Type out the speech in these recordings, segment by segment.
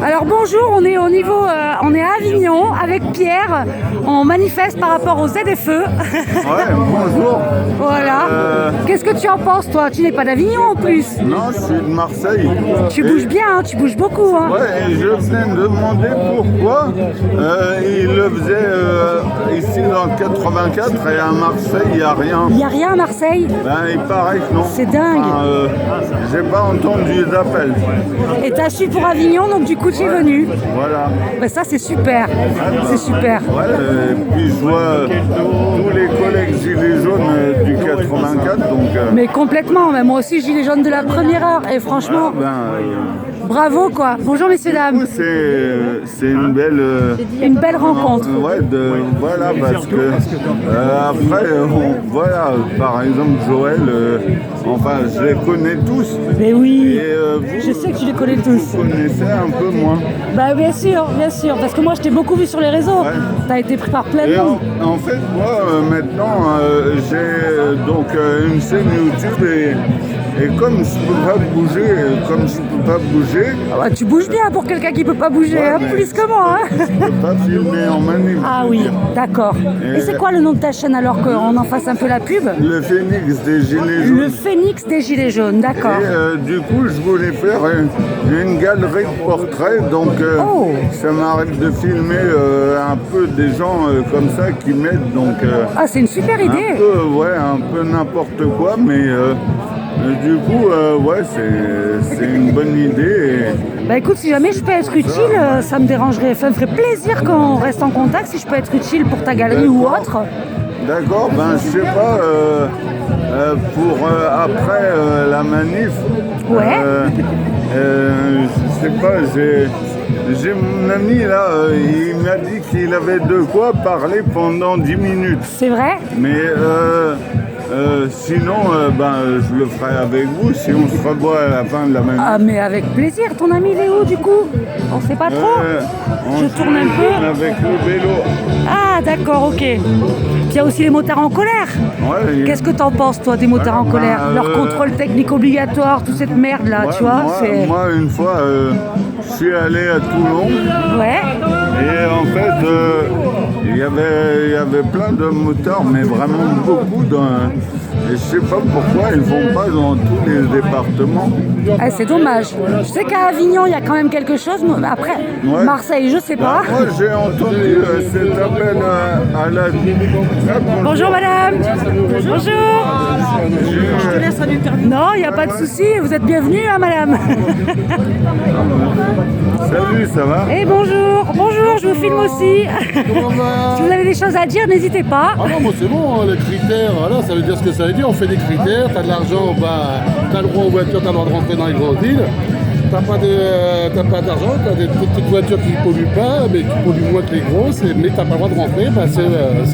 Alors bonjour, on est on est à Avignon avec Pierre. On manifeste par rapport aux ZFE. Ouais, bonjour. Voilà. Qu'est-ce que tu en penses, toi? Tu n'es pas d'Avignon en plus. Non, je suis de Marseille. Tu bouges bien, hein, tu bouges beaucoup. Hein. Ouais, et je venais me demander pourquoi il le faisait ici dans le 84 et à Marseille, il n'y a rien. Il n'y a rien à Marseille? Ben, il paraît que non. C'est dingue. J'ai pas entendu les appels. Et t'as su pour Avignon, donc du coup tu es venu. Voilà. Ben, ça c'est super. C'est super. Ouais, et puis je vois tous les collègues gilets jaunes du 84, donc... Mais complètement, mais moi aussi gilet jaune de la première heure. Et franchement, bravo quoi. Bonjour messieurs dames. C'est une belle rencontre. Ouais, voilà, parce que après, voilà, par exemple Joël, enfin je les connais tous. Mais oui, et, je sais que tu les connais tous. Vous connaissez un peu moins. Bah bien sûr, parce que moi je t'ai beaucoup vu sur les réseaux. Ouais. T'as été pris par plein de Et monde. en fait, moi maintenant, j'ai donc une chaîne YouTube et comme je peux pas bouger, Ah bah, tu bouges bien pour quelqu'un qui peut pas bouger, ouais, hein, mais plus que moi. Hein. je peux pas filmer en manip. Ah oui, d'accord. Et c'est quoi le nom de ta chaîne alors qu'on en fasse un peu la pub? Le phénix des gilets jaunes. Le Phénix des Gilets jaunes, d'accord. Et du coup, je voulais faire une galerie de portraits, donc ça m'arrive de filmer un peu des gens comme ça qui m'aident, donc Ah, c'est une super idée. un peu n'importe quoi, mais du coup, ouais, c'est une bonne idée. Bah écoute, si jamais je peux être utile, ça me dérangerait, ça me ferait plaisir qu'on reste en contact si je peux être utile pour ta galerie ou autre. D'accord, ben je sais pas, pour après la manif, Ouais. je sais pas, j'ai mon ami là, il m'a dit qu'il avait de quoi parler pendant 10 minutes. C'est vrai? Mais sinon, je le ferai avec vous si on se revoit à la fin de la manif. Ah mais avec plaisir, ton ami il est où du coup? On sait pas trop. Je tourne un peu. Avec le vélo. Ah d'accord, ok. Puis il y a aussi les motards en colère. Ouais, Qu'est-ce que t'en penses toi des motards en colère? Leur contrôle technique obligatoire, toute cette merde là, tu vois? Moi une fois, je suis allé à Toulon. Ouais. Et en fait, il y avait plein de motards, mais vraiment beaucoup. Et je sais pas pourquoi ils vont pas dans tous les départements. Ah, c'est dommage. Je sais qu'à Avignon, il y a quand même quelque chose. Mais après, Ouais. Marseille, je sais pas. Moi, j'ai entendu cet appel à la... Bonjour madame. Bonjour. Je te laisse Non, il n'y a pas de souci. Vous êtes bienvenue, hein, madame. Salut, ça va? Et bonjour. Bonjour, je vous filme aussi. Si vous avez des choses à dire, n'hésitez pas. Ah non, moi c'est bon, hein, les critères, voilà, ça veut dire ce que ça veut dire. On fait des critères, t'as de l'argent, t'as le droit aux voitures, t'as le droit de rentrer dans les grandes villes. T'as pas d'argent, t'as des petites voitures qui ne polluent pas, mais qui polluent moins que les grosses, mais t'as pas le droit de rentrer.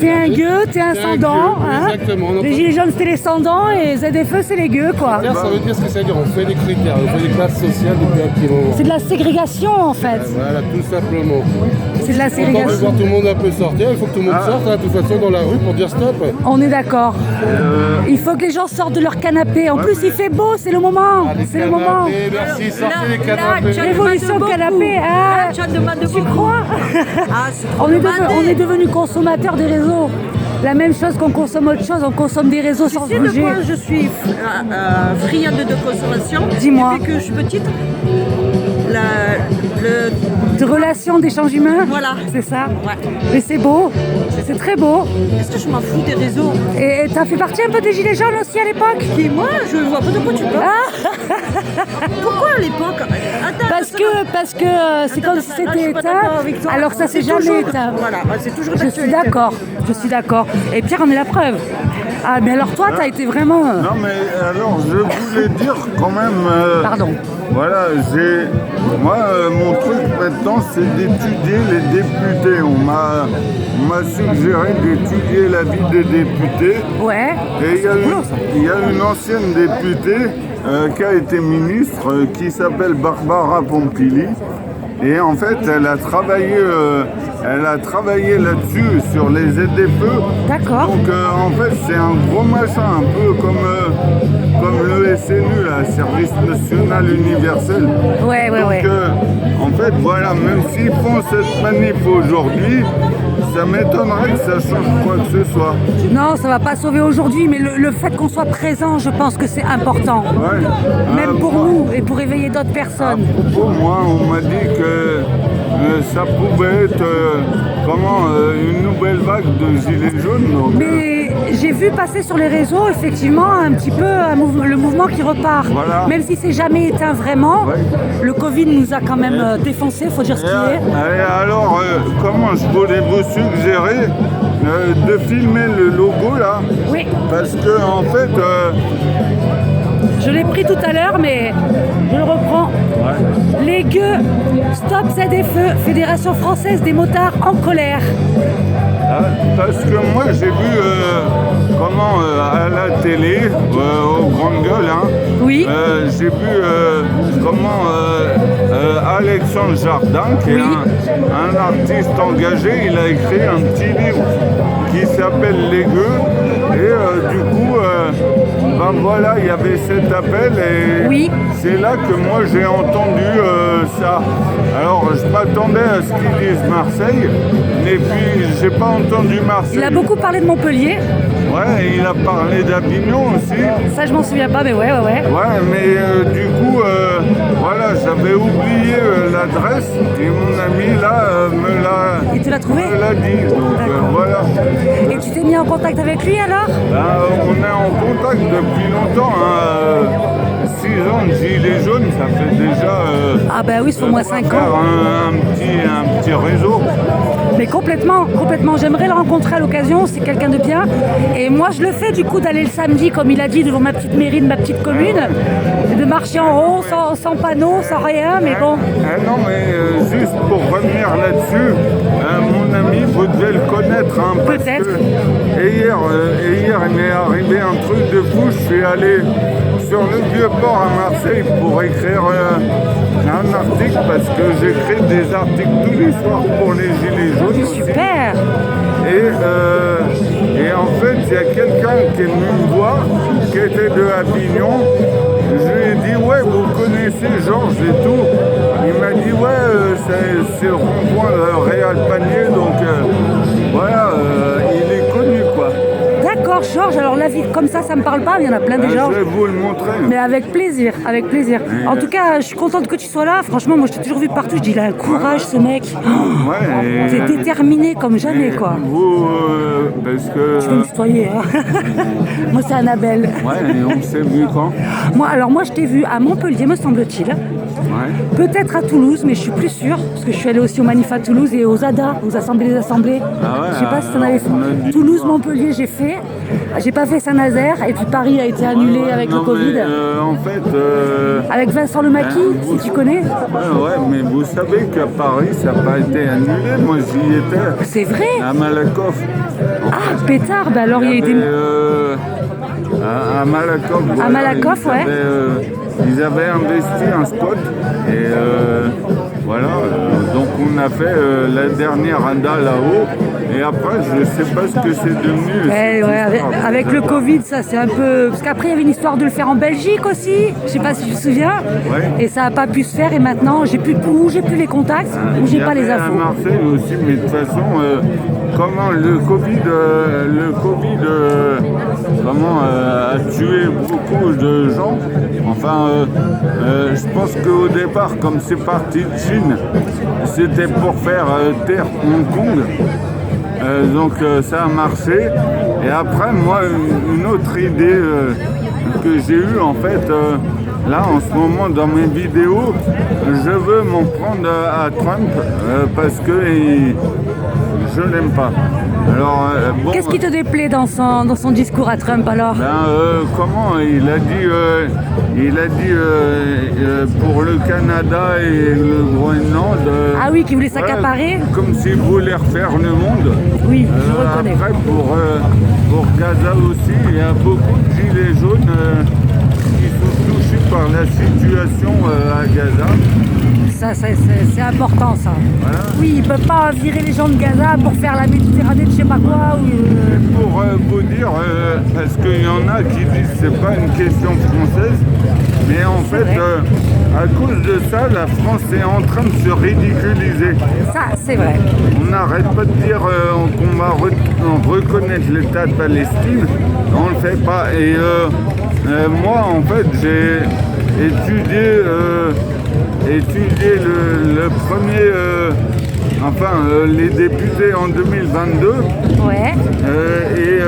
T'es un gueux, t'es un sans-dents. Hein. Exactement. Les gilets jaunes, c'était les sans-dents et ZFE, c'est les gueux, quoi. Ça veut dire ce que ça veut dire. On fait des critères, on fait des classes sociales depuis un petit moment. C'est de la ségrégation, en fait. Voilà, tout simplement. C'est de la Quand on veut ségrégation. voir tout le monde un peu sortir, il faut que tout le monde sorte, hein, de toute façon, dans la rue pour dire stop. On est d'accord. Il faut que les gens sortent de leur canapé. En plus, il fait beau, c'est le moment. C'est le moment. Merci, sortez les canapés. Révolution canapé. Ah, tu crois? On est devenus consommateurs des réseaux. La même chose qu'on consomme autre chose, on consomme des réseaux sans Tu sais de bouger. quoi je suis friande de consommation? Dis-moi. Depuis que je suis petite, De relations, d'échanges humains. Voilà. C'est ça. Ouais. Mais c'est beau. C'est très beau. Est-ce que je m'en fous des réseaux? Et t'as fait partie un peu des gilets jaunes aussi à l'époque? Et moi, je vois pas de quoi tu parles. Pourquoi à l'époque? Attends, Parce que c'est comme si c'était éteint, alors ça s'est jamais éteint. Voilà, c'est toujours Je suis d'accord, Et Pierre en est la preuve. Ah, mais alors toi, t'as été vraiment... Non, mais alors, je voulais dire quand même... Pardon. Voilà, moi, mon truc maintenant, c'est d'étudier les députés. On m'a suggéré d'étudier la vie des députés. Ouais. Et il y a une ancienne députée qui a été ministre, qui s'appelle Barbara Pompili. Et en fait, elle a travaillé là-dessus, sur les ZFE. D'accord. Donc, en fait, c'est un gros machin, un peu comme le SNU, là, Service National Universel. Ouais. Donc, en fait, voilà, même s'ils font cette manif aujourd'hui, ça m'étonnerait que ça change quoi que ce soit. Non, ça va pas sauver aujourd'hui, mais le fait qu'on soit présent, je pense que c'est important. Ouais. Même pour nous et pour éveiller d'autres personnes. Pour moi, on m'a dit que ça pouvait être une nouvelle vague de gilets jaunes. Donc, Mais j'ai vu passer sur les réseaux, effectivement, un petit peu le mouvement qui repart. Voilà. Même si c'est jamais éteint vraiment, Ouais. le Covid nous a quand même défoncé, faut dire ce qu'il est. et alors, comment je voulais vous suggérer de filmer le logo là? Oui, Parce que en fait, je l'ai pris tout à l'heure, mais je le reprends. Les gueux, Stop ZFE, Fédération Française des Motards en colère. parce que moi j'ai vu à la télé, aux grandes gueules, hein, Oui. j'ai vu Alexandre Jardin, qui est un artiste engagé, il a écrit un petit livre qui s'appelle Les Gueux. Et du coup, voilà, il y avait cet appel et Oui. c'est là que moi j'ai entendu ça. Alors je m'attendais à ce qu'ils disent Marseille, et puis j'ai pas entendu Marseille. Il a beaucoup parlé de Montpellier. Ouais, et il a parlé d'Avignon aussi. Ça, je m'en souviens pas, mais ouais. Ouais, mais du coup, voilà, j'avais oublié l'adresse et mon ami là Il te l'a trouvé? me l'a dit. Donc voilà. Et tu t'es mis en contact avec lui alors? On est en contact depuis longtemps. 6 ans de gilets jaunes, ça fait déjà. Ah bah oui, il faut au moins 5 faire ans. un petit réseau. Mais complètement. J'aimerais le rencontrer à l'occasion, c'est quelqu'un de bien. Et moi, je le fais du coup d'aller le samedi, comme il a dit, devant ma petite mairie de ma petite commune, et de marcher en rond, sans panneau, sans rien, mais bon. Non, mais juste pour revenir là-dessus, mon ami, vous devez le connaître. Hein, parce Peut-être. que- Et hier, il m'est arrivé un truc de fou. Je suis allé sur le Vieux-Port à Marseille pour écrire un article parce que j'écris des articles tous les soirs pour les Gilets jaunes. aussi. Super. Et en fait, il y a quelqu'un qui est venu me voir, qui était de Avignon. Je lui ai dit, ouais, vous connaissez Georges et tout. Il m'a dit, ouais, c'est le rond-point Réal Panier, donc voilà, il est connu, quoi. D'accord, Georges, alors la vie comme ça me parle pas, il y en a plein des Je Georges. vais vous le montrer. Mais avec plaisir, avec plaisir. En tout cas, je suis contente que tu sois là. Franchement, moi, je t'ai toujours vu partout. Je dis, il a un courage, ce mec. Ouais, T'es déterminé comme jamais, quoi. Vous, parce que... Tu peux me tutoyer, hein. Moi, c'est Annabelle. Ouais, et on s'est vu quand? Moi, je t'ai vu à Montpellier, me semble-t-il. Ouais. Peut-être à Toulouse, mais je suis plus sûre. Parce que je suis allée aussi au Manif à Toulouse et aux ADA, aux Assemblées des Assemblées. Ah ouais, Je sais pas si t'en alors, avais fait. on a dû Toulouse, voir. Montpellier, j'ai fait. J'ai pas fait Saint-Nazaire. Et puis Paris a été annulé avec le Non, Covid. mais, en fait... Avec Vincent Lemaki, si tu connais. Ouais, mais vous savez qu'à Paris, ça n'a pas été annulé. Moi, j'y étais C'est vrai. à Malakoff. Ah, pétard, bah alors il y a été... À Malakoff. À Malakoff, ouais. Ils avaient investi un spot et voilà. Donc on a fait la dernière ADA là-haut. Et après, je ne sais pas ce que c'est devenu. Ouais, avec le Covid, ça c'est un peu... Parce qu'après, il y avait une histoire de le faire en Belgique aussi. Je sais pas si tu te souviens. Ouais. Et ça n'a pas pu se faire. Et maintenant, j'ai plus les contacts ou j'ai pas les infos. À Marseille aussi, mais de toute façon, comment le Covid a tué beaucoup de gens. Enfin, je pense qu'au départ, comme c'est parti de Chine, c'était pour faire taire Hong Kong. Donc ça a marché. Et après, moi, une autre idée que j'ai eue, en fait, là, en ce moment, dans mes vidéos, je veux m'en prendre à Trump parce que je l'aime pas. Alors, bon, Qu'est-ce qui te déplaît dans son discours à Trump alors? comment il a dit pour le Canada et le Groenland. Ah oui, qui voulait s'accaparer? Comme s'il voulait refaire le monde. Oui, je reconnais. Après, pour Gaza aussi, il y a beaucoup de gilets jaunes qui sont touchés par la situation à Gaza. c'est important ça. Voilà. Oui, ils ne peuvent pas virer les gens de Gaza pour faire la Méditerranée de je sais pas quoi. Et pour vous dire, parce qu'il y en a qui disent que c'est pas une question française, mais en fait, à cause de ça, la France est en train de se ridiculiser. Ça, c'est vrai. On n'arrête pas de dire qu'on va reconnaître l'État de Palestine, on ne le fait pas. Et moi, en fait, j'ai étudié le premier, les députés en 2022. Ouais. Et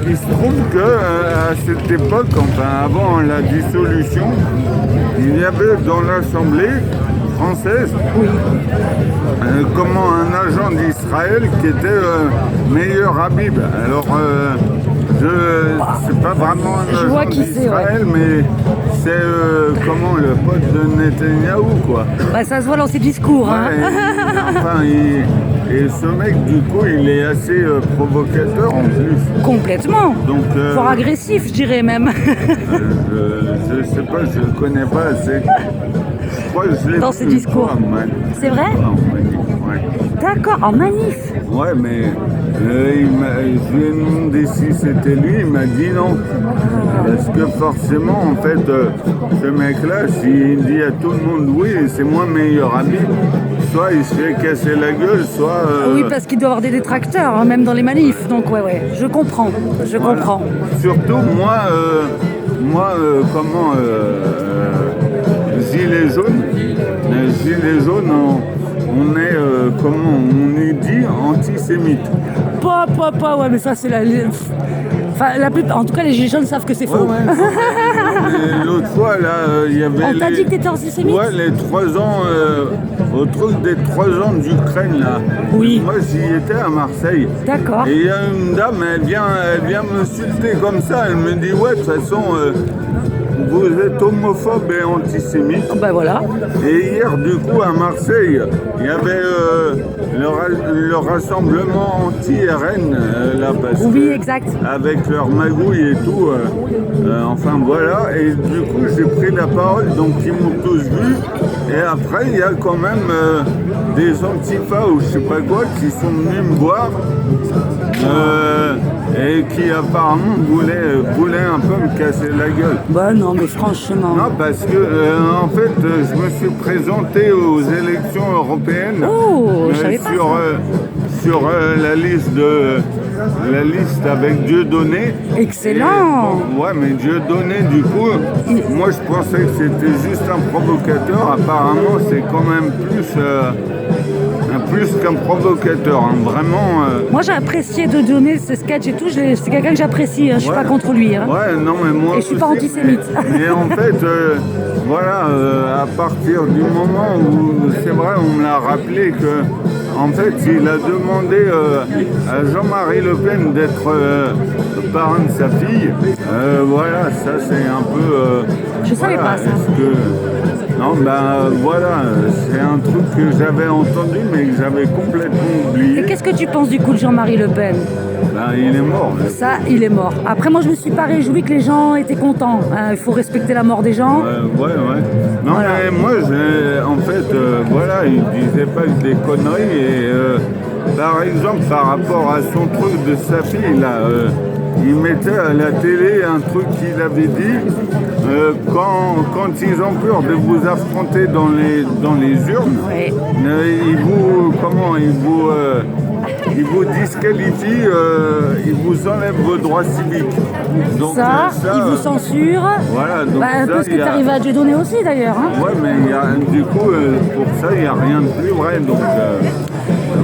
il se trouve qu'à cette époque, enfin avant la dissolution, il y avait dans l'Assemblée française comment un agent d'Israël qui était Meir Habib. Alors, c'est pas vraiment un agent d'Israël, mais c'est le pote de Netanyahou, quoi. Bah, ça se voit dans ses discours. Ouais, Hein. Et ce mec, du coup, il est assez provocateur en plus. Complètement. Donc, voire agressif, je dirais même. je sais pas, je le connais pas assez. Je crois que je l'ai Dans ses discours. C'est vrai? Ouais. D'accord, en manif. Ouais, mais je lui ai demandé si c'était lui, il m'a dit non. Parce que forcément, en fait, ce mec-là, s'il dit à tout le monde oui, c'est moi meilleur ami, soit il se fait casser la gueule, soit... Oui, parce qu'il doit avoir des détracteurs, hein, même dans les manifs. Donc ouais, je comprends, comprends. Surtout, Gilets jaunes, on est, on est dit antisémite. Pas, ouais, mais ça c'est la... Enfin, en tout cas, les gilets jaunes savent que c'est faux. Ouais. L'autre fois, là, il y avait... On t'a dit que t'étais antisémite? Ouais, les 3 ans, au truc des 3 ans d'Ukraine, là. Oui. Moi, j'y étais à Marseille. D'accord. Et il y a une dame, elle vient m'insulter comme ça. Elle me dit, ouais, de toute façon, vous êtes homophobe et antisémite. Ben voilà. Et hier, du coup, à Marseille, il y avait le rassemblement anti-RN, là, parce oui, exact. avec leur magouille et tout. Enfin, voilà. Et du coup, j'ai pris la parole, donc ils m'ont tous vu. Et après, il y a quand même des antifas ou je sais pas quoi qui sont venus me voir et qui apparemment voulaient un peu me casser la gueule. Bah non, mais franchement. Non, parce que en fait, je me suis présenté aux élections européennes Oh, je savais pas sur la liste avec Dieudonné. Excellent. Et, ouais, mais Dieudonné, du coup, moi je pensais que c'était juste un provocateur. Apparemment, c'est quand même plus qu'un provocateur, hein. Vraiment. Moi j'ai apprécié de donner ce sketch et tout, c'est quelqu'un que j'apprécie, hein. Je suis pas contre lui. Hein. Ouais, non, mais moi et je suis pas antisémite. Mais en fait, voilà, à partir du moment où, c'est vrai, on me l'a rappelé que, en fait, il a demandé à Jean-Marie Le Pen d'être parrain de sa fille. Voilà, ça c'est un peu... je savais pas ça. Non, ben voilà, c'est un truc que j'avais entendu mais que j'avais complètement oublié. Et qu'est-ce que tu penses du coup de Jean-Marie Le Pen? Ben, il est mort. Ça, il est mort. Après, moi, je me suis pas réjoui que les gens étaient contents. Il faut respecter la mort des gens. Ouais. Non, voilà. Mais moi, en fait, voilà, il disait pas que des conneries. Et par exemple, par rapport à son truc de sa fille, là, il mettait à la télé un truc qu'il avait dit. Quand ils ont peur de vous affronter dans les urnes, ouais. Ils vous disqualifient, ils vous enlèvent vos droits civiques. Donc, ça, ils vous censurent. Voilà, donc un peu ce que tu arrives à Dieudonné aussi d'ailleurs. Hein. Ouais, mais du coup, pour ça, il n'y a rien de plus vrai. Donc,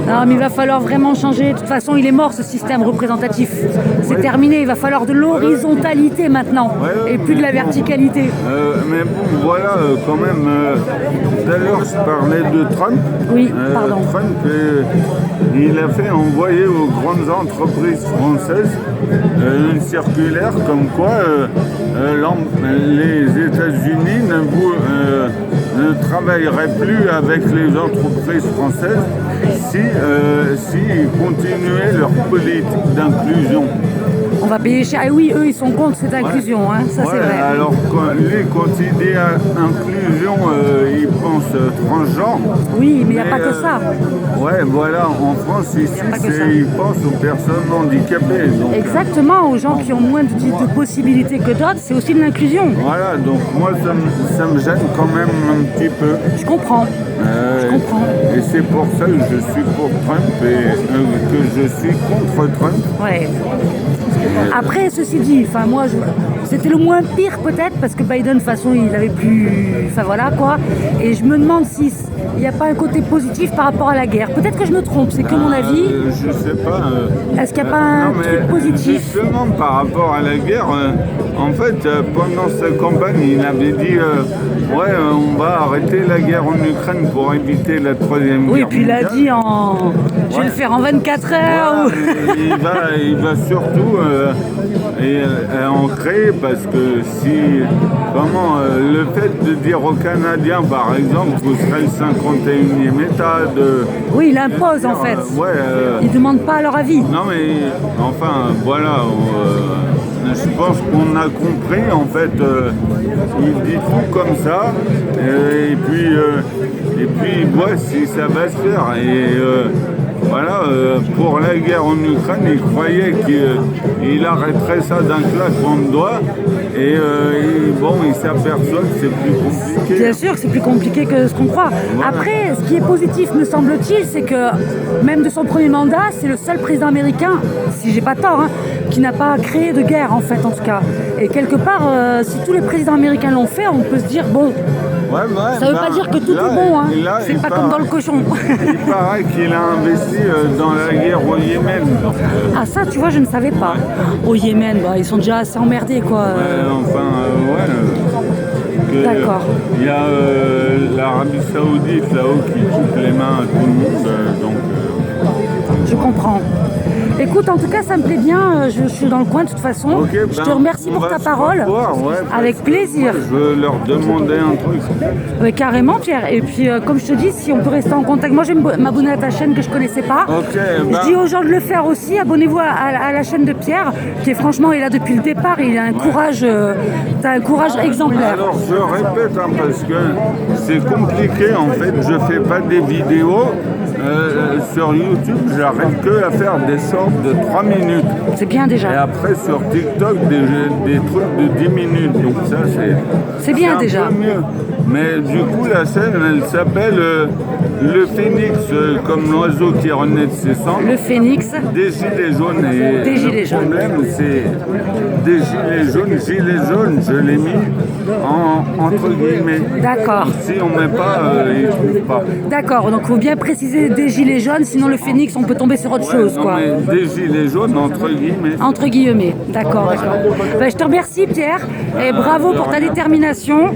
non, mais il va falloir vraiment changer. De toute façon, il est mort ce système représentatif. C'est terminé. Il va falloir de l'horizontalité maintenant et plus de la verticalité. Mais bon, voilà, quand même. Tout à l'heure, je parlais de Trump. Oui, pardon. Trump, il a fait envoyer aux grandes entreprises françaises une circulaire comme quoi les États-Unis ne travailleraient plus avec les entreprises françaises si continuaient leur politique d'inclusion. on va payer cher. Et oui, eux, ils sont contre cette inclusion, hein, ça c'est Ouais, vrai. alors quand ils disent inclusion, ils pensent transgenre. Oui, mais il n'y a Mais, pas que ça. Ouais, voilà, en France, ici, pas que ça. ils pensent aux personnes handicapées. Donc, Exactement, aux gens qui ont moins de possibilités que d'autres, c'est aussi de l'inclusion. voilà, donc moi, ça me gêne quand même un petit peu. Je comprends. Je comprends. Et c'est pour ça que je suis pour Trump et que je suis contre Trump. Ouais. Après, ceci dit, enfin moi, c'était le moins pire peut-être parce que Biden, de toute façon, il avait plus, enfin voilà quoi. Et je me demande s'il n'y a pas un côté positif par rapport à la guerre. Peut-être que je me trompe, c'est que mon avis. Je sais pas. Est-ce qu'il n'y a pas un non, mais truc positif? justement, par rapport à la guerre, en fait, pendant sa campagne, il avait dit ouais, on va arrêter la guerre en Ukraine pour éviter la troisième guerre. Oui, puis il a mondiale. dit je vais le faire en 24 heures. Voilà, il va surtout en créer parce que si le fait de dire aux Canadiens par exemple vous serez le 51e État Oui, il impose en fait. Il ne demande pas leur avis. non mais enfin voilà je pense qu'on a compris en fait il dit tout comme ça et puis il voit si ça va se faire et voilà, pour la guerre en Ukraine, il croyait qu'il arrêterait ça d'un claquement de doigts et il s'aperçoit que c'est plus compliqué. Bien sûr que c'est plus compliqué que ce qu'on croit. Voilà. Après, ce qui est positif, me semble-t-il, c'est que même de son premier mandat, c'est le seul président américain, si j'ai pas tort, hein, qui n'a pas créé de guerre en fait, en tout cas. Et quelque part, si tous les présidents américains l'ont fait, on peut se dire bon. Ça veut pas dire que tout est bon, hein. C'est pas comme dans le cochon. Il paraît qu'il a investi dans la guerre au Yémen. Ah ça, tu vois, je ne savais pas. Au Yémen, ils sont déjà assez emmerdés, quoi. D'accord. Il y a l'Arabie Saoudite là-haut qui coupe les mains à tout le monde. Je comprends. Écoute, en tout cas, ça me plaît bien. Je suis dans le coin de toute façon. Okay, je te remercie pour ta parole. Avec plaisir. Je veux leur demander un truc. Oui, carrément, Pierre. Et puis, comme je te dis, si on peut rester en contact. Moi, je vais m'abonner à ta chaîne que je connaissais pas. Je dis aux gens de le faire aussi. Abonnez-vous à la chaîne de Pierre, qui est franchement est là depuis le départ. Il a un courage, t'as un courage exemplaire. Alors, je répète, parce que c'est compliqué. En fait, je fais pas des vidéos. Sur YouTube, j'arrive que à faire des sortes de 3 minutes. C'est bien déjà. Et après sur TikTok, des trucs de 10 minutes. Donc ça, c'est bien un déjà. Peu mieux. Mais du coup, la chaîne, elle s'appelle Le Phénix, comme l'oiseau qui renaît de ses cendres. Le Phénix. Des gilets jaunes. Et des gilets jaunes. Le problème, c'est des gilets jaunes. Gilets jaunes, je l'ai mis entre guillemets. D'accord. Si on met pas, ils ne trouvent pas. D'accord, donc il faut bien préciser des gilets jaunes, sinon le Phénix, on peut tomber sur autre chose, quoi. Mais des gilets jaunes, entre guillemets. Entre guillemets, d'accord. Je te remercie, Pierre, et bravo pour ta détermination.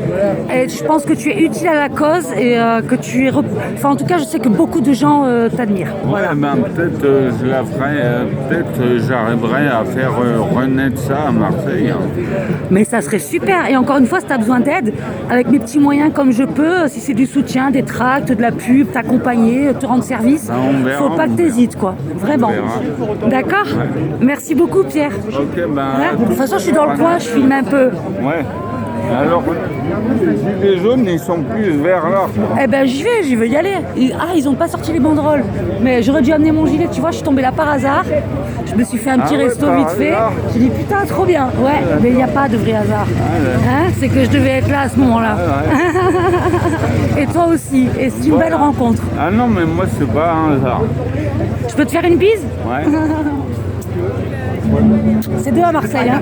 Et je pense que tu es utile à la cause et que tu es... Enfin, en tout cas, je sais que beaucoup de gens t'admirent. Voilà, peut-être je la ferai, peut-être j'arriverai à faire renaître ça à Marseille. Mais ça serait super. Et encore une fois, si tu as besoin d'aide, avec mes petits moyens comme je peux, si c'est du soutien, des tracts, de la pub, t'accompagner, te rendre service, verra, faut pas que t'hésites, quoi. Vraiment. D'accord ? Merci beaucoup, Pierre. Ok, De toute façon, je suis dans le coin, je filme un peu. Ouais. Alors, les gilets jaunes, ils sont plus vers là. Eh ben, j'y vais y aller. Ils ont pas sorti les banderoles. Mais j'aurais dû amener mon gilet, tu vois, je suis tombée là par hasard. Je me suis fait un petit resto vite fait. J'ai dit, putain, trop bien. Ouais, mais il n'y a pas de vrai hasard. C'est que je devais être là à ce moment-là. Et toi aussi. Et c'est une belle rencontre. Ah non, mais moi, c'est pas un hasard. Je peux te faire une bise ? Ouais. C'est 2 à Marseille, hein.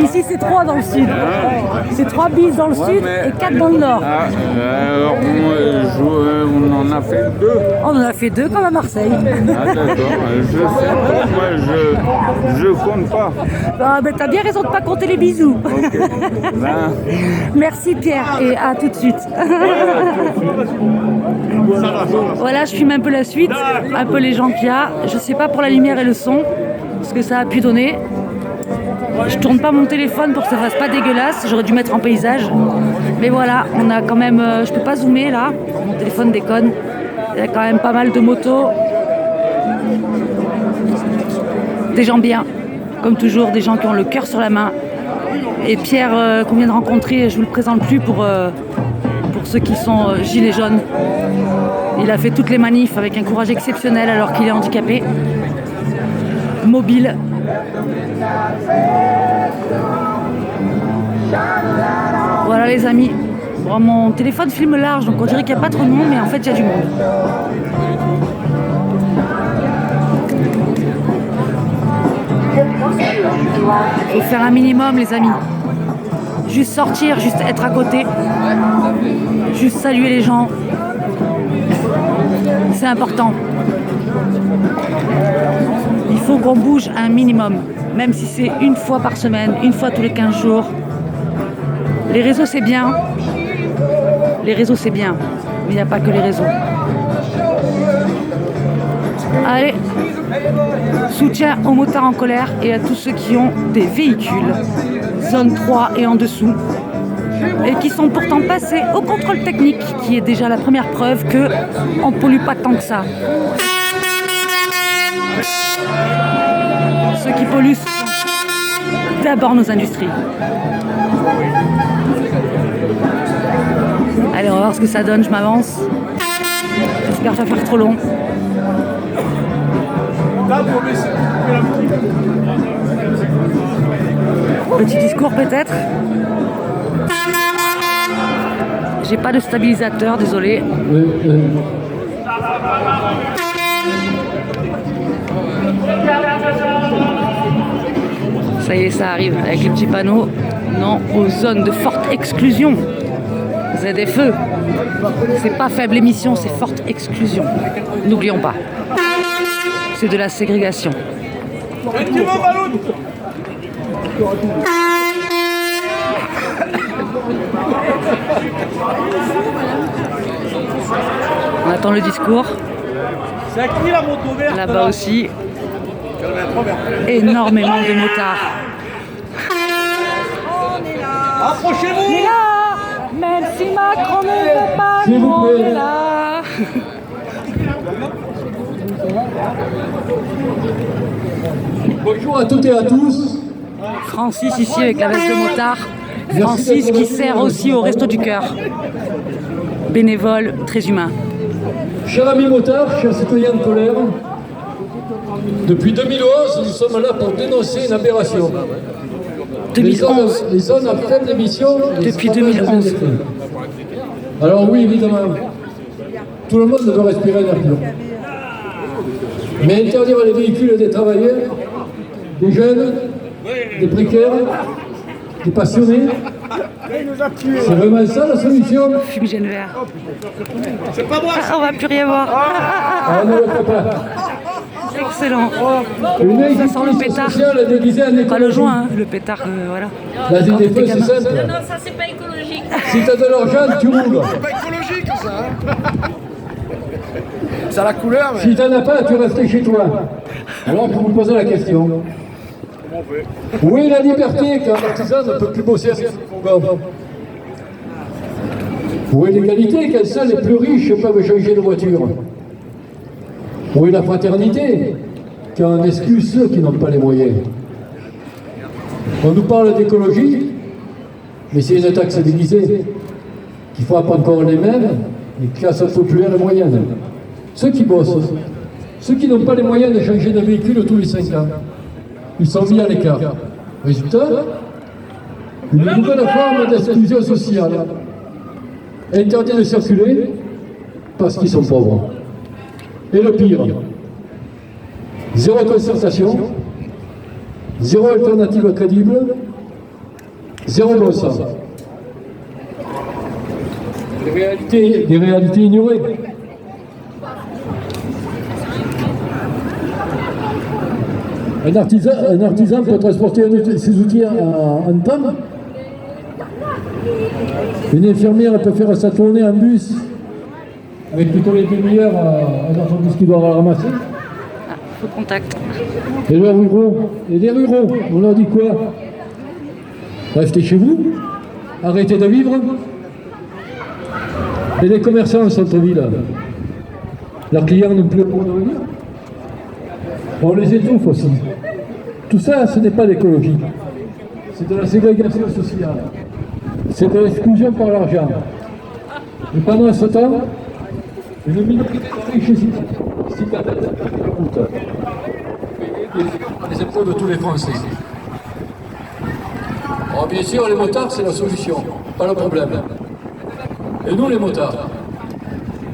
Ici, c'est 3 dans le sud. C'est 3 bises dans le sud et 4 dans le nord. Alors, on en a fait 2. On en a fait 2 comme à Marseille. Ah d'accord, je sais pas, moi je compte pas. T'as bien raison de pas compter les bisous. Okay. Merci Pierre et à tout de suite. Voilà, je filme un peu la suite, un peu les gens qu'il y a. Je sais pas pour la lumière et le son, ce que ça a pu donner. Je tourne pas mon téléphone pour que ça fasse pas dégueulasse, j'aurais dû mettre en paysage. Mais voilà, on a quand même, je peux pas zoomer là, mon téléphone déconne. Il y a quand même pas mal de motos. Des gens bien. Comme toujours, des gens qui ont le cœur sur la main. Et Pierre, qu'on vient de rencontrer, je ne vous le présente plus pour ceux qui sont gilets jaunes. Il a fait toutes les manifs avec un courage exceptionnel alors qu'il est handicapé. Mobile. Voilà les amis. Bon, mon téléphone filme large, donc on dirait qu'il n'y a pas trop de monde, mais en fait il y a du monde. Il faut faire un minimum les amis. Juste sortir, juste être à côté. Juste saluer les gens. C'est important. Il faut qu'on bouge un minimum. Même si c'est une fois par semaine, une fois tous les 15 jours. Les réseaux c'est bien. Les réseaux c'est bien. Mais il n'y a pas que les réseaux. Allez, soutien aux motards en colère et à tous ceux qui ont des véhicules, zone 3 et en dessous, et qui sont pourtant passés au contrôle technique, qui est déjà la première preuve qu'on ne pollue pas tant que ça. Ceux qui polluent sont d'abord nos industries. Allez, on va voir ce que ça donne, je m'avance. J'espère que ça va faire trop long. Petit discours peut-être. J'ai pas de stabilisateur, désolé. Ça y est, ça arrive avec les petits panneaux. Non aux zones de forte exclusion. ZFE. C'est pas faible émission, c'est forte exclusion. N'oublions pas. C'est de la ségrégation. On attend le discours. Là-bas aussi. Énormément de motards. Approchez-vous! On est là, même si Macron ne veut pas, nous on est là. Bonjour à toutes et à tous. Francis ici avec la veste de motard. Francis qui sert aussi au Resto du Cœur. Bénévole, très humain. Chers amis motards, chers citoyens de colère, depuis 2011, nous sommes là pour dénoncer une aberration. 2011. Les zones à faible émission. Depuis 2011. Alors oui, évidemment, tout le monde veut respirer un air pur. Mais interdire les véhicules des travailleurs, des jeunes, des précaires, des passionnés, c'est vraiment ça la solution? Fumigène vert. C'est pas moi! On va plus rien voir. Ah, ne le fait pas. Excellent. Une Ça sent le pétard. sociale déguisée en Pas le écologie. joint, hein, le pétard, voilà. La Quand ZFE, t'étais c'est gamin. simple. Non, ça c'est pas écologique. Si t'as de l'argent, tu roules. Pas écologique ça! Hein. Ça a la couleur, mais. Si t'en as pas, tu restes chez toi. Alors, pour vous poser la question. Où est la liberté quand un artisan ne peut plus bosser avec son fourgon? Où est l'égalité quand seuls les plus riches peuvent changer de voiture? Où est la fraternité quand on excuse ceux qui n'ont pas les moyens? On nous parle d'écologie, mais c'est une taxe déguisée qui frappe encore les mêmes, les classes populaires et moyennes. Ceux qui bossent, ceux qui n'ont pas les moyens de changer de véhicule tous les 5 ans, ils sont mis à l'écart. Résultat, une nouvelle forme d'exclusion sociale. Interdit de circuler parce qu'ils sont pauvres. Et le pire, zéro concertation, zéro alternative crédible, zéro bon sens. Des réalités ignorées. Un artisan peut transporter ses outils en temps. Une infirmière peut faire sa tournée en bus avec plutôt les demi-heures à notre bus qui doit ramasser. Ah, faut contact. Et les ruraux, on leur dit quoi? Restez chez vous, arrêtez de vivre. Et les commerçants en centre-ville, leurs clients n'ont plus le droit de venir. On les étouffe aussi. Tout ça, ce n'est pas l'écologie. C'est de la ségrégation sociale. C'est de l'exclusion par l'argent. Et pendant ce temps, une minorité de riches citadins de route. Les impôts de tous les Français. Alors bien sûr, les motards, c'est la solution, pas le problème. Et nous, les motards,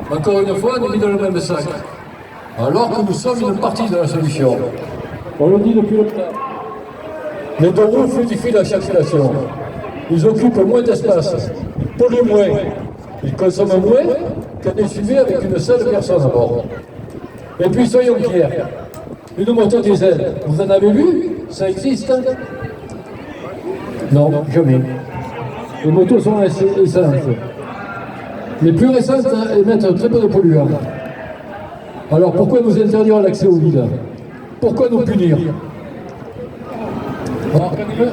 encore une fois, on est mis dans le même sac. Alors que nous sommes une partie de la solution. On le dit depuis longtemps. Les deux roues fluidifient la circulation. Ils occupent moins d'espace, polluent moins. Ils consomment moins qu'un SUV avec une seule personne à bord. Et puis soyons clairs, une moto diesel, vous en avez vu? Ça existe? Non, jamais. Les motos sont essence. Les plus récentes émettent très peu de polluants. Alors pourquoi nous interdire l'accès au vide? Pourquoi nous punir?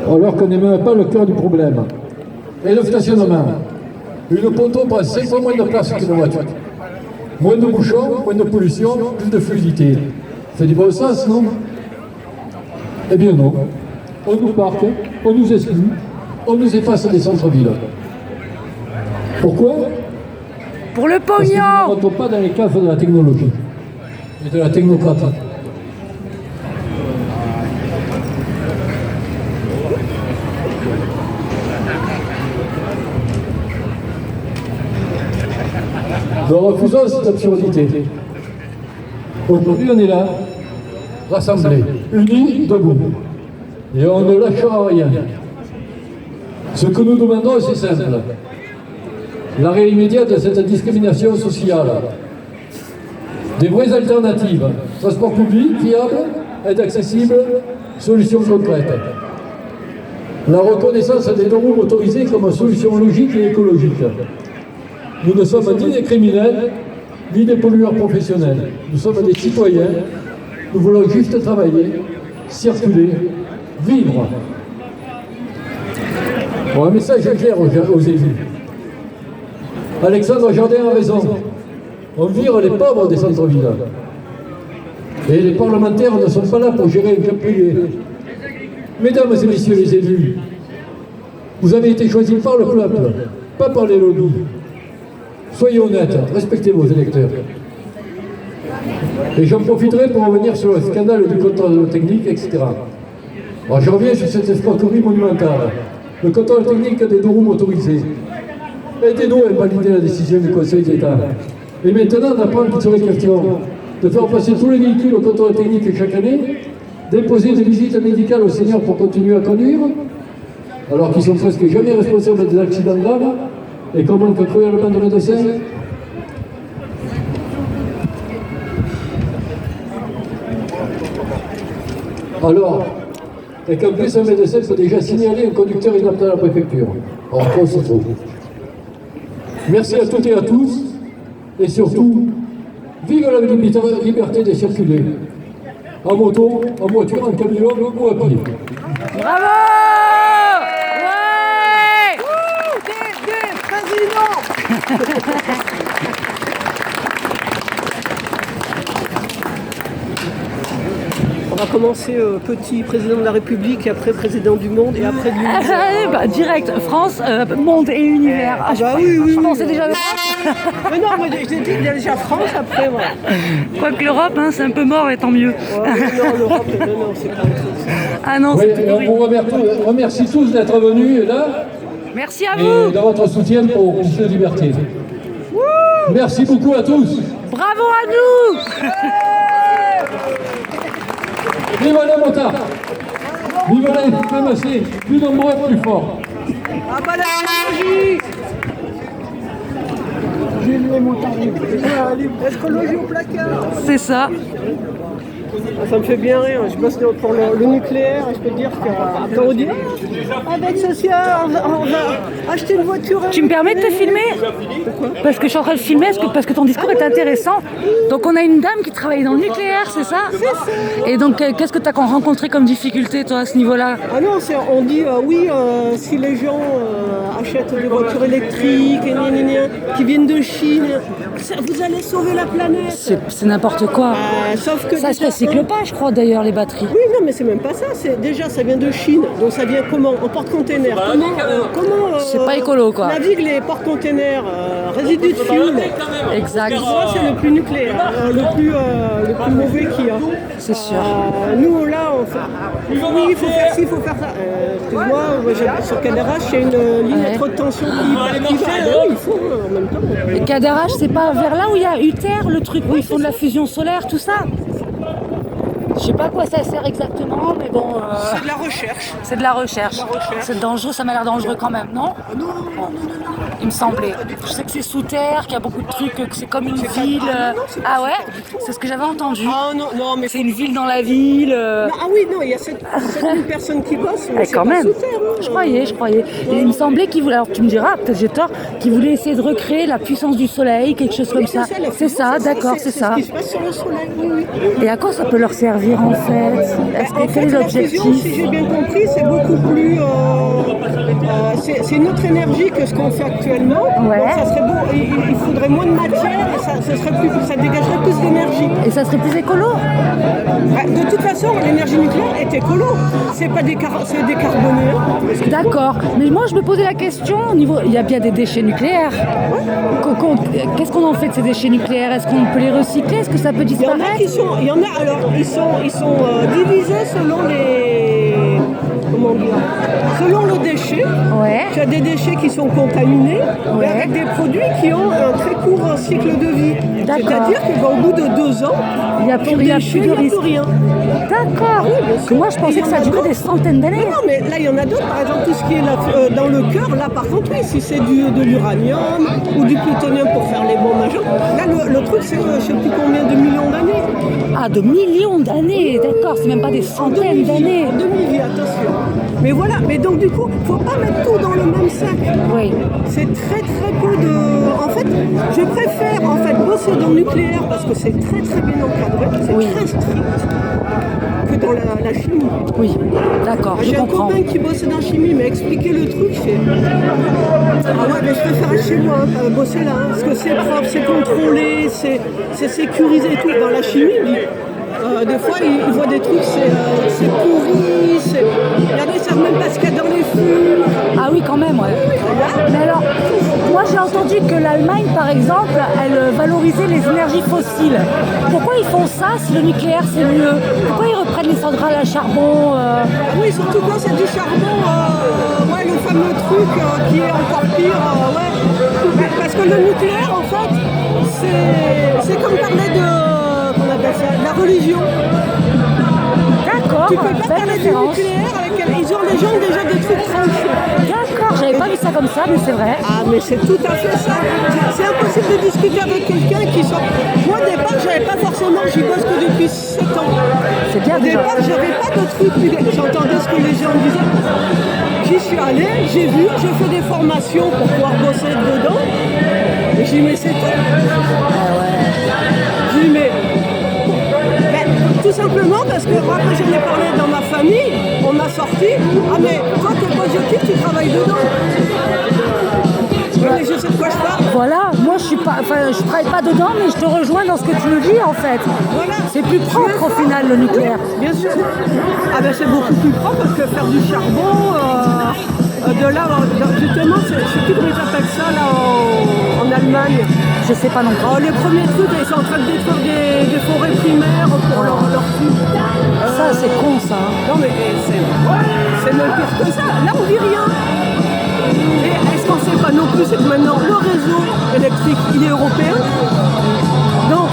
Alors qu'on n'est même pas le cœur du problème. Et le stationnement. Une moto prend 5 fois moins de place qu'une voiture. Moins de bouchons, moins de pollution, plus de fluidité. Ça fait du bon sens, non? Eh bien non. On nous parque, on nous exclut, on nous efface des centres-villes. Pourquoi? Pour le Parce que nous ne pognon. rentrons pas dans les caves de la technologie et de la technocratie. Nous refusons cette absurdité. Aujourd'hui, on est là, rassemblés, unis, debout. Et on ne lâchera rien. Ce que nous demandons, c'est simple. L'arrêt immédiat de cette discrimination sociale. Des vraies alternatives. Transport public, fiable, aide accessible, solutions concrètes. La reconnaissance des deux roues motorisées comme solution logique et écologique. Nous ne sommes ni des criminels, ni des pollueurs professionnels. Nous sommes des citoyens. Nous voulons juste travailler, circuler, vivre. Bon, un message clair aux élus. Alexandre Jardin a raison. On vire les pauvres des centres-villes. Et les parlementaires ne sont pas là pour gérer un club privé. Mesdames et messieurs les élus, vous avez été choisis par le peuple, pas par les lobbies. Soyez honnêtes, respectez vos électeurs. Et j'en profiterai pour revenir sur le scandale du contrôle technique, etc. Alors je reviens sur cette escroquerie monumentale. Le contrôle technique des deux roues motorisées. Aidez-nous à invalider la décision du Conseil d'État. Et maintenant, on apprend qu'il serait question de faire passer tous les véhicules au contrôle technique chaque année, d'imposer des visites médicales aux seniors pour continuer à conduire, alors qu'ils sont presque jamais responsables des accidents graves, et qu'on manque cruellement de médecins. Alors, et qu'en plus un médecin peut déjà signaler un conducteur inapte à la préfecture. Alors, quoi, c'est trop. Merci à toutes et à tous, et surtout, vive la liberté de circuler, en moto, en voiture, en camion ou à pied. Bravo. On va commencer petit président de la République, et après président du monde, et après de l'univers. Bah, direct, France, monde et univers. Ah bah oui, Je pensais déjà Mais non, moi j'ai dit déjà France, après moi. Quoique l'Europe, hein, c'est un peu mort et tant mieux. Non, l'Europe, non, c'est pas Ah non, Oui, c'est et on vous remercie tous d'être venus là Merci à et vous. de votre soutien pour plus de liberté. Merci beaucoup à tous. Bravo à nous. Vive les motards. Vive les pharmaciens. Plus nombreux, plus forts. Ah bah la écologie. Vive les motards. Écologie au placard. C'est ça. Ça me fait bien rire, je bosse pour le nucléaire et je peux te dire qu'on dit avec social, on va acheter une voiture. Tu me permets de te filmer? Parce que je suis en train de filmer, parce que ton discours est intéressant. Donc on a une dame qui travaille dans le nucléaire, c'est ça? C'est ça. Et donc qu'est-ce que tu as rencontré comme difficulté toi à ce niveau-là? Ah non, on dit oui, si les gens achètent des voitures électriques qui viennent de Chine, vous allez sauver la planète. C'est n'importe quoi. Sauf que Ça se recycle pas, je crois, d'ailleurs, les batteries. Oui, non, mais c'est même pas ça. Déjà, ça vient de Chine. Donc ça vient comment? En porte-container. Comment C'est pas écolo, quoi. naviguent les porte-containers résidus de fuel. Exact. Ça, c'est le plus nucléaire, le plus mauvais qu'il y a. C'est sûr. Nous, là, on fait... Oui, il faut faire ci, il faut faire ça. Excuse-moi, sur Cadarache, il y a une ligne à trop de tension qui va. Oui, il faut en même temps. Et Cadarache, c'est pas vers là où il y a UTER, le truc où ils font de la fusion solaire, tout ça? Je sais pas à quoi ça sert exactement, mais bon... C'est de la recherche. C'est de la recherche. C'est dangereux, ça m'a l'air dangereux quand même, non? Non. Il me semblait. Je sais que c'est sous terre, qu'il y a beaucoup de trucs, que c'est comme une ville. Ah ouais? C'est ce que j'avais entendu. Ah non, mais c'est une ville dans la ville. Non, ah oui, non, il y a 7000 personnes qui bossent. Mais quand même. sous terre, hein. Je croyais. Et il me semblait qu'ils voulaient, alors tu me diras, peut-être j'ai tort, qu'ils voulaient essayer de recréer la puissance du soleil, quelque chose comme ça. C'est ça, d'accord, c'est ça. C'est ce qui se passe sur le soleil, oui. Et à quoi ça peut leur servir en fait? Quel est la l'objectif? fusion, si j'ai bien compris, c'est beaucoup plus... c'est une autre énergie que ce qu'on fait actuellement. Ouais. Donc ça serait beau, il faudrait moins de matière et ça dégagerait plus d'énergie. Et ça serait plus écolo? De toute façon, l'énergie nucléaire est écolo. C'est pas c'est décarboné. D'accord. Mais moi, je me posais la question, au niveau, il y a bien des déchets nucléaires. Qu'est-ce qu'on en fait de ces déchets nucléaires? Est-ce qu'on peut les recycler? Est-ce que ça peut disparaître? Il y en a, alors, ils sont divisés selon les... Comment dire? Selon le déchet. Ouais. Tu as des déchets qui sont contaminés, Ouais. avec des produits qui ont un très court cycle de vie. D'accord. C'est-à-dire qu'au bout de 2 ans, Il n'y a plus rien, plus de risque. rien. D'accord. Parce que moi, je pensais que ça durait des centaines d'années. Non, mais là, il y en a d'autres. Par exemple, tout ce qui est dans le cœur, là, par contre, oui, si c'est de l'uranium ou du plutonium pour faire les bombes majeurs, là, le truc, c'est je ne sais plus combien de millions d'années. Ah, de millions d'années, d'accord. C'est même pas des centaines d'années. En demi-vie, attention. Mais voilà, mais donc du coup, faut pas mettre tout dans le même sac. Oui. C'est très peu de... En fait, je préfère bosser dans le nucléaire parce que c'est très bien encadré, c'est très strict, que dans la chimie. Oui, d'accord, je J'ai un comprends. copain qui bossait dans la chimie, m'a expliqué le truc, ah ouais, mais je préfère chez moi, bosser là, parce que c'est propre, c'est contrôlé, c'est sécurisé et tout. Dans la chimie, des fois, il voit des trucs, c'est pourri, regardez, ils savent même pas ce qu'il y a dans les fûts. Ah oui, quand même, ouais. Mais alors, moi j'ai entendu que l'Allemagne, par exemple, elle valorisait les énergies fossiles. Pourquoi ils font ça si le nucléaire c'est mieux? Pourquoi ils reprennent les centrales à charbon Ah oui, surtout quand c'est du charbon, ouais, le fameux truc qui est encore pire, ouais. Parce que le nucléaire, en fait, c'est comme parler de, comment on appelle ça, de la religion. D'accord, Tu peux pas belle parler du référence. nucléaire avec les gens ont déjà des trucs tranchés. D'accord, j'avais pas vu ça comme ça, mais c'est vrai. Ah, mais c'est tout à fait ça. C'est impossible de discuter avec quelqu'un qui sort. Moi, au départ, j'avais pas forcément, j'y bosse que depuis 7 ans. C'est bien Au déjà. départ, j'avais pas de trucs, j'entendais ce que les gens disaient. J'y suis allé, j'ai vu, j'ai fait des formations pour pouvoir bosser dedans. Et j'ai dit, mais c'est tout. J'ai dit, mais tout simplement parce que après j'en ai parlé dans ma famille, on m'a sorti, ah mais toi t'es positif, tu travailles dedans. Ouais, mais je sais de quoi je parle. Voilà, moi je travaille pas dedans, mais je te rejoins dans ce que tu me dis en fait. Voilà. C'est plus propre au final le nucléaire. Bien sûr. Ah ben c'est beaucoup plus propre parce que faire du charbon, de là, justement, je sais plus comment ils appellent ça là en Allemagne. Je sais pas non plus. Oh, les premiers trucs, ils sont en train de détruire des forêts primaires pour leur truc. Ça c'est con ça. Non mais c'est même pire que ça. Là on dit rien. Et est-ce qu'on ne sait pas non plus, c'est que maintenant le réseau électrique il est européen. Donc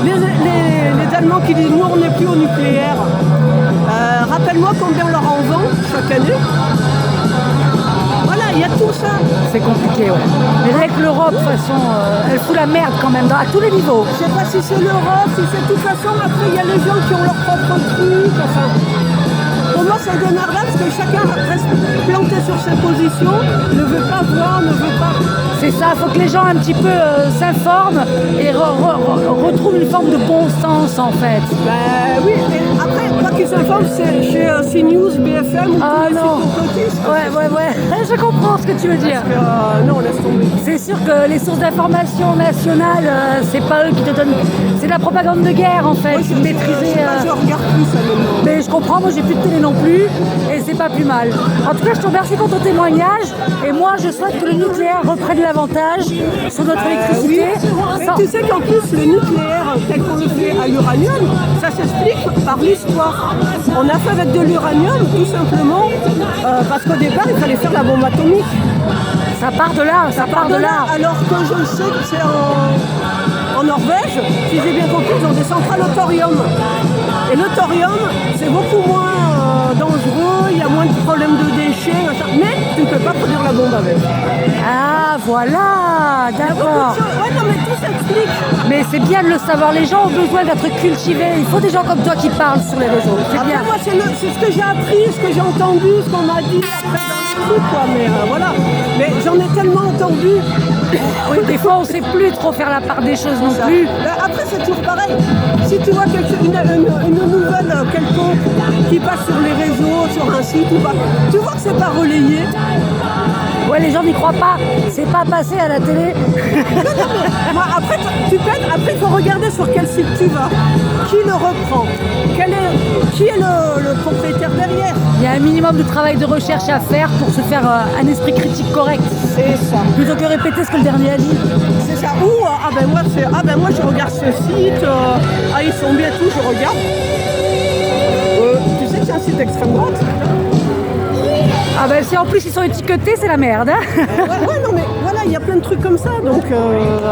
les Allemands qui disent nous on n'est plus au nucléaire. Rappelle-moi combien on leur en vend chaque année. Voilà, il y a tout ça. C'est compliqué, ouais. Mais avec l'Europe, de toute façon, elle fout la merde quand même, à tous les niveaux. Je sais pas si c'est l'Europe, si c'est de toute façon, après il y a les gens qui ont leur propre truc, enfin. Pour moi, c'est de merda parce que chacun reste planté sur ses positions, ne veut pas voir, ne veut pas. C'est ça, il faut que les gens un petit peu s'informent et retrouvent une forme de bon sens en fait. Ben oui, mais après, moi qui s'informe, c'est chez CNews, BFM ou tous les sites complotistes. Ouais, je comprends ce que tu veux dire. Non, laisse tomber. C'est sûr que les sources d'information nationales, c'est pas eux qui te donnent. C'est de la propagande de guerre en fait, Oui, maîtriser. Je regarde plus ça maintenant. Mais je comprends, moi j'ai plus de télé non plus et c'est pas plus mal. En tout cas, je te remercie pour ton témoignage et moi je souhaite que le nucléaire reprenne l'avantage sur notre électricité. Mais tu sais qu'en plus, le nucléaire, tel qu'on le fait à l'uranium, ça s'explique par l'histoire. On a fait avec de l'uranium tout simplement parce qu'au départ, il fallait faire la bombe atomique. Ça part de là, ça part de là. Alors que je sais que c'est en Norvège, si j'ai bien compris, ils ont des centrales au thorium. Et le thorium, c'est beaucoup moins dangereux, il y a moins de problèmes de déchets, machin. Mais tu ne peux pas produire la bombe avec. Ah voilà, d'accord. Ouais, non, mais tout s'explique. Mais c'est bien de le savoir, les gens ont besoin d'être cultivés. Il faut des gens comme toi qui parlent sur les réseaux. C'est bien. Après, moi, c'est ce que j'ai appris, ce que j'ai entendu, ce qu'on m'a dit après dans le truc, quoi. Mais voilà. Mais j'en ai tellement entendu. Oui, des fois on sait plus trop faire la part des choses non plus. Après, c'est toujours pareil. Si tu vois une nouvelle quelconque qui passe sur les réseaux, sur un site ou pas, tu vois que c'est pas relayé. Ouais, les gens n'y croient pas. C'est pas passé à la télé. Moi, après, après, il faut regarder sur quel site tu vas. Qui le reprend? Qui est le propriétaire derrière? Il y a un minimum de travail de recherche à faire pour se faire un esprit critique correct. C'est ça. Plutôt que répéter ce que le dernier a dit. C'est ça. Ou moi je regarde ce site, ils sont bien tout, je regarde. Tu sais que c'est un site d'extrême droite? Ah ben si en plus ils sont étiquetés, c'est la merde. Hein. Ouais, non mais voilà, il y a plein de trucs comme ça. Donc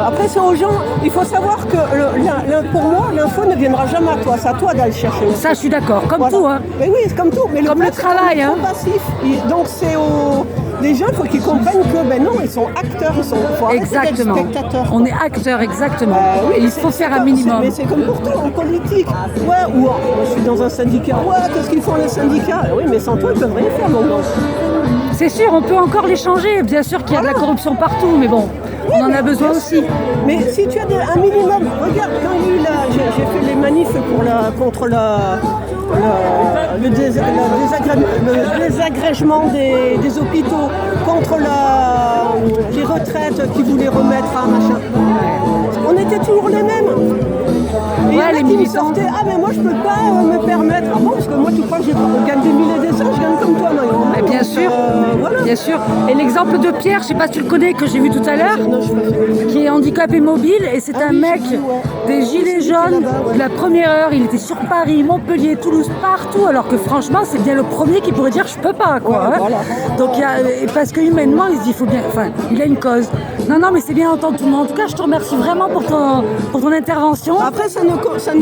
après c'est aux gens, il faut savoir que pour moi l'info ne viendra jamais à toi, c'est à toi d'aller chercher. Ça je suis d'accord, comme voilà. tout. Hein. Mais oui, c'est comme tout. Mais comme le travail. Hein. Passif. Donc c'est les gens, il faut qu'ils comprennent que non, ils sont acteurs, exactement. Spectateurs. On est acteurs, exactement. Oui, et il faut faire un minimum. Mais c'est comme pour tout en politique. Ouais, ou je suis dans un syndicat. Ouais, qu'est-ce qu'ils font les syndicats? Oui, mais sans toi, ils peuvent rien faire, mon gars. C'est sûr, on peut encore les changer. Bien sûr qu'il y a de la corruption partout, mais bon, on en a besoin aussi. Mais si tu as un minimum, regarde, quand j'ai fait les manifs contre le désagrégement des hôpitaux, contre les retraites qui voulaient remettre un machin. On était toujours les mêmes. Et ouais, les militants. Mais moi je peux pas me permettre. Ah bon, parce que moi tu crois que je gagne des milliers et des cents, je gagne comme toi maintenant. Mais bien sûr, voilà. Bien sûr. Et l'exemple de Pierre, je sais pas si tu le connais, que j'ai vu tout à l'heure, qui est handicapé mobile, et c'est un mec des gilets jaunes de la première heure. Il était sur Paris, Montpellier, Toulouse, partout, alors que franchement c'est bien le premier qui pourrait dire je peux pas quoi. Ouais, voilà. Donc parce que humainement il se dit il a une cause. Non mais c'est bien d'entendre tout le monde. En tout cas je te remercie vraiment pour ton intervention. Après ça ne concerne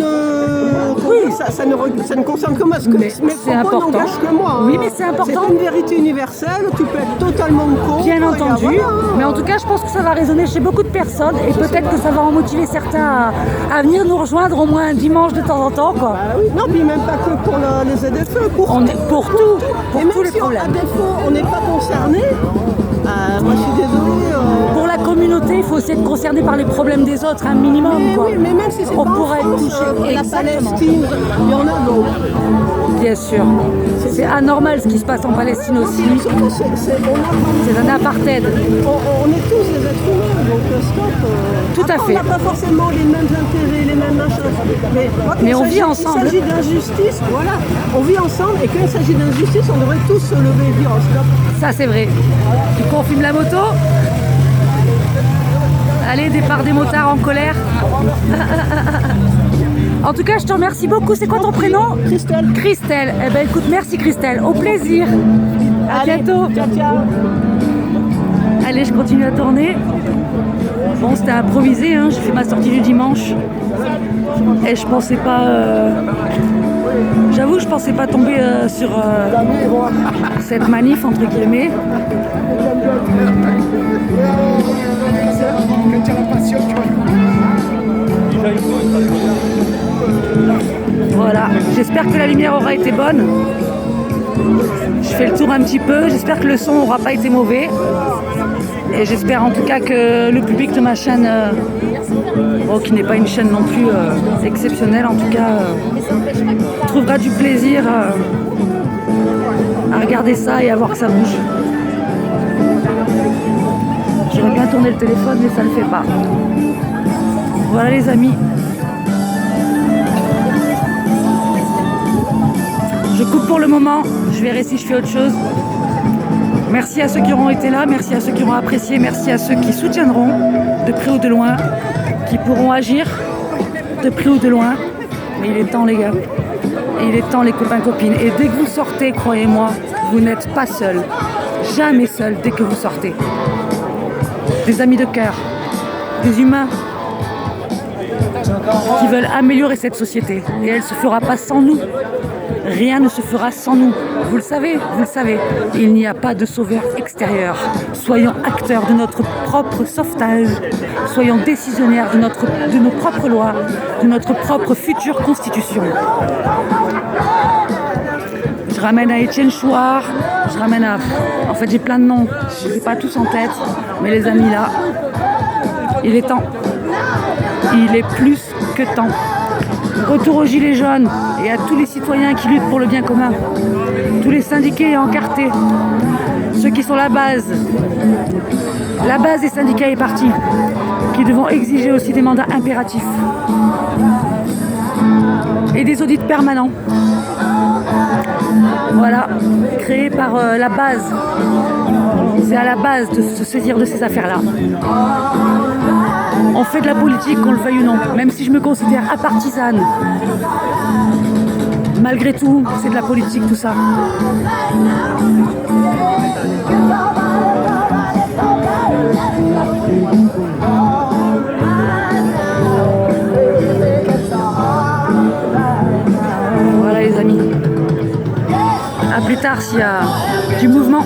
que moi, mais c'est important. Que moi, oui, mais c'est important. C'est une vérité universelle, tu peux être totalement con. Bien entendu, mais en tout cas je pense que ça va résonner chez beaucoup de personnes et peut-être que ça va en motiver certains à venir nous rejoindre au moins un dimanche de temps en temps quoi. Oui. Non, puis même pas que pour les ZFE, pour tous les problèmes. À défaut, on n'est pas concerné. Moi je suis désolée. Pour la communauté, il faut aussi être concerné par les problèmes des autres, un minimum. Quoi. Oui, mais même si c'est on pas pourrait en France, être touché. La Palestine, il y en a d'autres. Bien sûr. C'est anormal ce qui se passe en Palestine aussi. C'est un apartheid. On est tous des êtres humains, donc stop. Tout à fait. On n'a pas forcément les mêmes intérêts, les mêmes machins. Mais on vit ensemble. Il s'agit d'injustice, voilà. On vit ensemble et quand il s'agit d'injustice, on devrait tous se lever et dire stop. Ça c'est vrai. Du coup on filme la moto. Allez, départ des motards en colère. En tout cas, je te remercie beaucoup. C'est quoi ton prénom? Christelle. Christelle. Eh ben écoute, merci Christelle. Au plaisir. À bientôt. Ciao. Allez, je continue à tourner. Bon, c'était improvisé, hein. J'ai fait ma sortie du dimanche. Et je pensais pas... J'avoue, je pensais pas tomber sur cette manif, entre guillemets. Voilà, j'espère que la lumière aura été bonne. Je fais le tour un petit peu. J'espère que le son n'aura pas été mauvais. Et j'espère en tout cas que le public de ma chaîne, qui n'est pas une chaîne non plus exceptionnelle, en tout cas, trouvera du plaisir à regarder ça et à voir que ça bouge. J'aurais bien tourné le téléphone, mais ça ne le fait pas. Voilà les amis. Je coupe pour le moment. Je verrai si je fais autre chose. Merci à ceux qui auront été là, merci à ceux qui auront apprécié, merci à ceux qui soutiendront de près ou de loin, qui pourront agir de près ou de loin. Mais il est temps les gars, et il est temps les copains-copines. Et dès que vous sortez, croyez-moi, vous n'êtes pas seuls, jamais seuls dès que vous sortez. Des amis de cœur, des humains qui veulent améliorer cette société. Et elle ne se fera pas sans nous. Rien ne se fera sans nous. Vous le savez, il n'y a pas de sauveur extérieur. Soyons acteurs de notre propre sauvetage. Soyons décisionnaires de nos propres lois, de notre propre future constitution. Je ramène à Étienne Chouard, je ramène à... En fait, j'ai plein de noms, je ne les ai pas tous en tête, mais les amis là, il est temps. Il est plus que temps. Retour aux Gilets jaunes et à tous les citoyens qui luttent pour le bien commun. Tous les syndiqués et encartés. Ceux qui sont la base. La base des syndicats est partie. Qui devront exiger aussi des mandats impératifs. Et des audits permanents. Voilà, créé par la base. C'est à la base de se saisir de ces affaires-là. On fait de la politique, qu'on le veuille ou non, même si je me considère apartisane. Malgré tout, c'est de la politique tout ça. Voilà les amis. À plus tard s'il y a du mouvement.